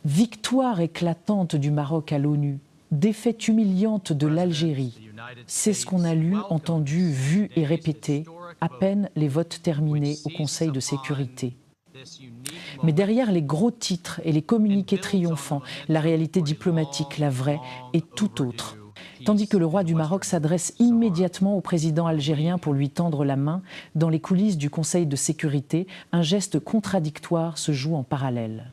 Victoire éclatante du Maroc à l'ONU, défaite humiliante de l'Algérie. C'est ce qu'on a lu, entendu, vu et répété, à peine les votes terminés au Conseil de sécurité. Mais derrière les gros titres et les communiqués triomphants, la réalité diplomatique, la vraie, est tout autre. Tandis que le roi du Maroc s'adresse immédiatement au président algérien pour lui tendre la main, dans les coulisses du Conseil de sécurité, un geste contradictoire se joue en parallèle.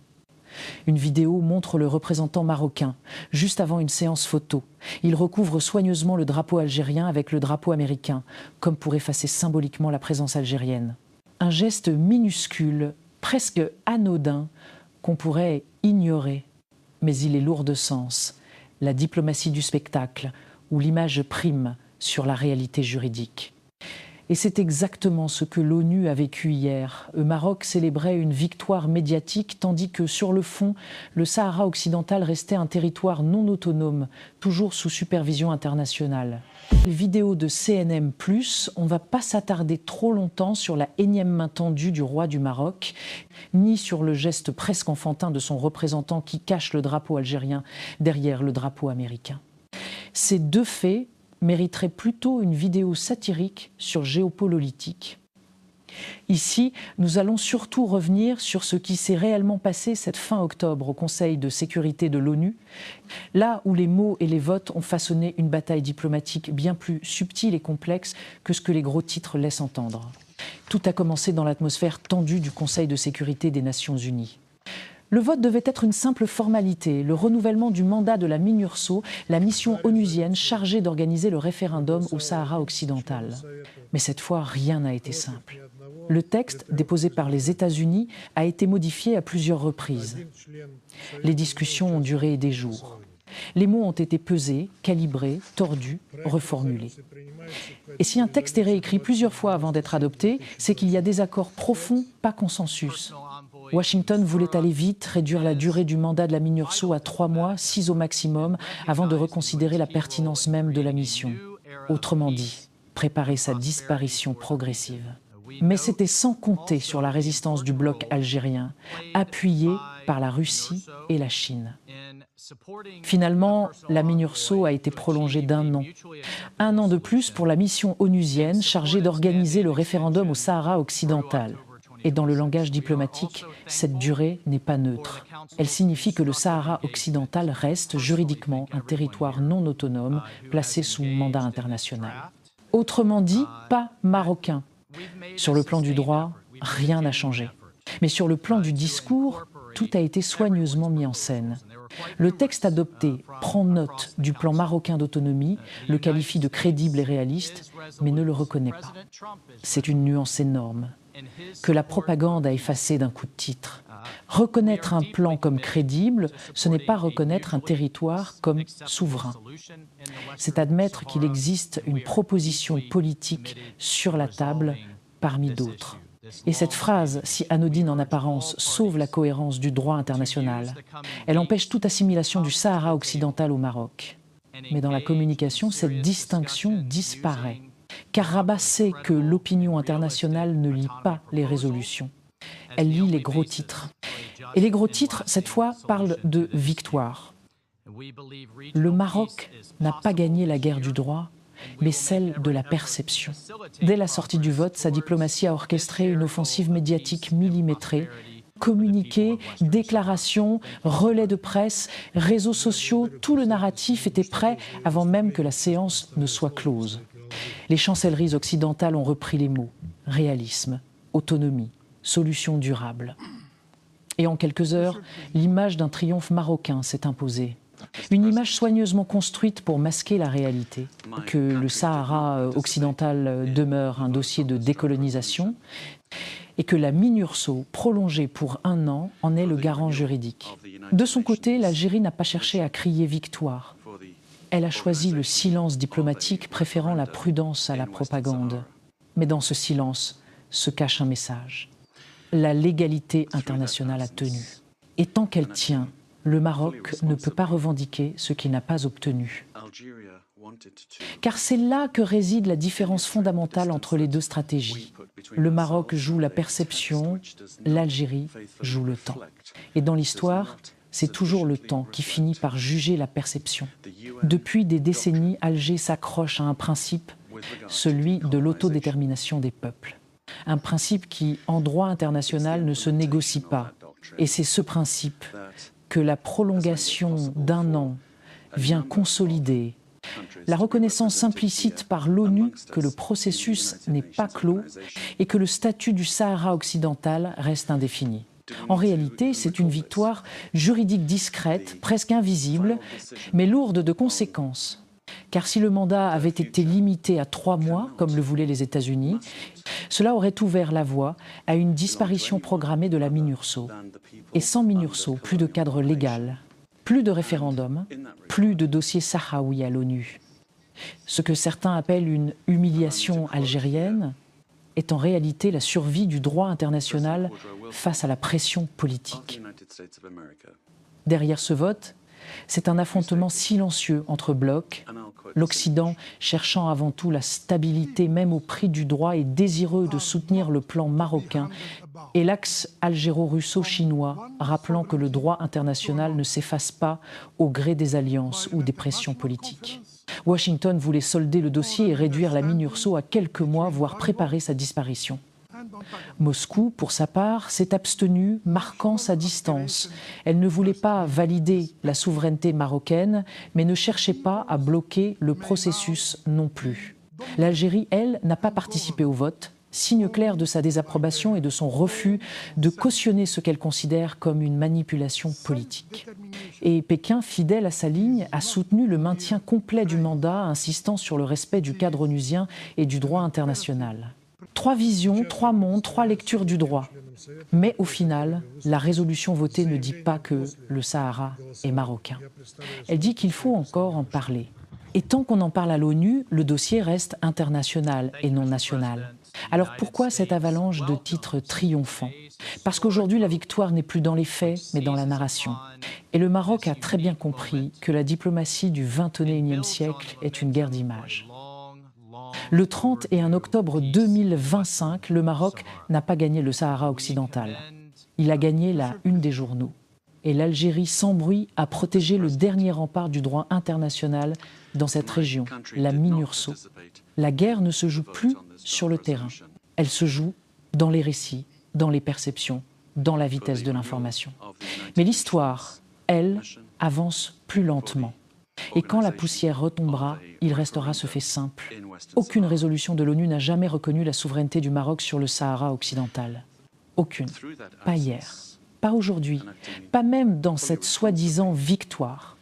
Une vidéo montre le représentant marocain, juste avant une séance photo. Il recouvre soigneusement le drapeau algérien avec le drapeau américain, comme pour effacer symboliquement la présence algérienne. Un geste minuscule, presque anodin, qu'on pourrait ignorer. Mais il est lourd de sens. La diplomatie du spectacle, où l'image prime sur la réalité juridique. Et c'est exactement ce que l'ONU a vécu hier. Le Maroc célébrait une victoire médiatique, tandis que sur le fond, le Sahara occidental restait un territoire non autonome, toujours sous supervision internationale. Vidéo de CNM+, on ne va pas s'attarder trop longtemps sur la énième main tendue du roi du Maroc, ni sur le geste presque enfantin de son représentant qui cache le drapeau algérien derrière le drapeau américain. Ces deux faits mériteraient plutôt une vidéo satirique sur Géopolitique. Ici, nous allons surtout revenir sur ce qui s'est réellement passé cette fin octobre au Conseil de sécurité de l'ONU, là où les mots et les votes ont façonné une bataille diplomatique bien plus subtile et complexe que ce que les gros titres laissent entendre. Tout a commencé dans l'atmosphère tendue du Conseil de sécurité des Nations Unies. Le vote devait être une simple formalité, le renouvellement du mandat de la MINURSO, la mission onusienne chargée d'organiser le référendum au Sahara occidental. Mais cette fois, rien n'a été simple. Le texte, déposé par les États-Unis, a été modifié à plusieurs reprises. Les discussions ont duré des jours. Les mots ont été pesés, calibrés, tordus, reformulés. Et si un texte est réécrit plusieurs fois avant d'être adopté, c'est qu'il y a des accords profonds, pas consensus. Washington voulait aller vite, réduire la durée du mandat de la MINURSO à 3 mois, 6 au maximum, avant de reconsidérer la pertinence même de la mission. Autrement dit, préparer sa disparition progressive. Mais c'était sans compter sur la résistance du bloc algérien, appuyé par la Russie et la Chine. Finalement, la MINURSO a été prolongée d'1 an. 1 an de plus pour la mission onusienne chargée d'organiser le référendum au Sahara occidental. Et dans le langage diplomatique, cette durée n'est pas neutre. Elle signifie que le Sahara occidental reste juridiquement un territoire non autonome placé sous mandat international. Autrement dit, pas marocain. Sur le plan du droit, rien n'a changé. Mais sur le plan du discours, tout a été soigneusement mis en scène. Le texte adopté prend note du plan marocain d'autonomie, le qualifie de crédible et réaliste, mais ne le reconnaît pas. C'est une nuance énorme, que la propagande a effacé d'un coup de titre. Reconnaître un plan comme crédible, ce n'est pas reconnaître un territoire comme souverain. C'est admettre qu'il existe une proposition politique sur la table parmi d'autres. Et cette phrase, si anodine en apparence, sauve la cohérence du droit international. Elle empêche toute assimilation du Sahara occidental au Maroc. Mais dans la communication, cette distinction disparaît. Car Rabat sait que l'opinion internationale ne lit pas les résolutions. Elle lit les gros titres. Et les gros titres, cette fois, parlent de victoire. Le Maroc n'a pas gagné la guerre du droit, mais celle de la perception. Dès la sortie du vote, sa diplomatie a orchestré une offensive médiatique millimétrée. Communiqués, déclarations, relais de presse, réseaux sociaux, tout le narratif était prêt avant même que la séance ne soit close. Les chancelleries occidentales ont repris les mots « réalisme »,« autonomie »,« solution durable ». Et en quelques heures, l'image d'un triomphe marocain s'est imposée. Une image soigneusement construite pour masquer la réalité, que le Sahara occidental demeure un dossier de décolonisation et que la MINURSO, prolongée pour 1 an, en est le garant juridique. De son côté, l'Algérie n'a pas cherché à crier victoire. Elle a choisi le silence diplomatique, préférant la prudence à la propagande. Mais dans ce silence se cache un message. La légalité internationale a tenu. Et tant qu'elle tient, le Maroc ne peut pas revendiquer ce qu'il n'a pas obtenu. Car c'est là que réside la différence fondamentale entre les deux stratégies. Le Maroc joue la perception, l'Algérie joue le temps. Et dans l'histoire, c'est toujours le temps qui finit par juger la perception. Depuis des décennies, Alger s'accroche à un principe, celui de l'autodétermination des peuples. Un principe qui, en droit international, ne se négocie pas. Et c'est ce principe que la prolongation d'1 an vient consolider. La reconnaissance implicite par l'ONU que le processus n'est pas clos et que le statut du Sahara occidental reste indéfini. En réalité, c'est une victoire juridique discrète, presque invisible, mais lourde de conséquences. Car si le mandat avait été limité à 3 mois, comme le voulaient les États-Unis, cela aurait ouvert la voie à une disparition programmée de la MINURSO. Et sans MINURSO, plus de cadre légal, plus de référendum, plus de dossier sahraoui à l'ONU. Ce que certains appellent une humiliation algérienne est en réalité la survie du droit international face à la pression politique. Derrière ce vote, c'est un affrontement silencieux entre blocs, l'Occident cherchant avant tout la stabilité même au prix du droit et désireux de soutenir le plan marocain, et l'axe algéro-russo-chinois rappelant que le droit international ne s'efface pas au gré des alliances ou des pressions politiques. Washington voulait solder le dossier et réduire la MINURSO à quelques mois, voire préparer sa disparition. Moscou, pour sa part, s'est abstenue, marquant sa distance. Elle ne voulait pas valider la souveraineté marocaine, mais ne cherchait pas à bloquer le processus non plus. L'Algérie, elle, n'a pas participé au vote, signe clair de sa désapprobation et de son refus de cautionner ce qu'elle considère comme une manipulation politique. Et Pékin, fidèle à sa ligne, a soutenu le maintien complet du mandat, insistant sur le respect du cadre onusien et du droit international. 3 visions, 3 mondes, 3 lectures du droit. Mais au final, la résolution votée ne dit pas que le Sahara est marocain. Elle dit qu'il faut encore en parler. Et tant qu'on en parle à l'ONU, le dossier reste international et non national. Alors pourquoi cette avalanche de titres triomphants? Parce qu'aujourd'hui, la victoire n'est plus dans les faits, mais dans la narration. Et le Maroc a très bien compris que la diplomatie du XXIe siècle est une guerre d'images. Le 31 octobre 2025, le Maroc n'a pas gagné le Sahara occidental. Il a gagné la une des journaux. Et l'Algérie, sans bruit, a protégé le dernier rempart du droit international dans cette région, la MINURSO. La guerre ne se joue plus sur le terrain. Elle se joue dans les récits, dans les perceptions, dans la vitesse de l'information. Mais l'histoire, elle, avance plus lentement. Et quand la poussière retombera, il restera ce fait simple. Aucune résolution de l'ONU n'a jamais reconnu la souveraineté du Maroc sur le Sahara occidental. Aucune. Pas hier. Pas aujourd'hui. Pas même dans cette soi-disant victoire.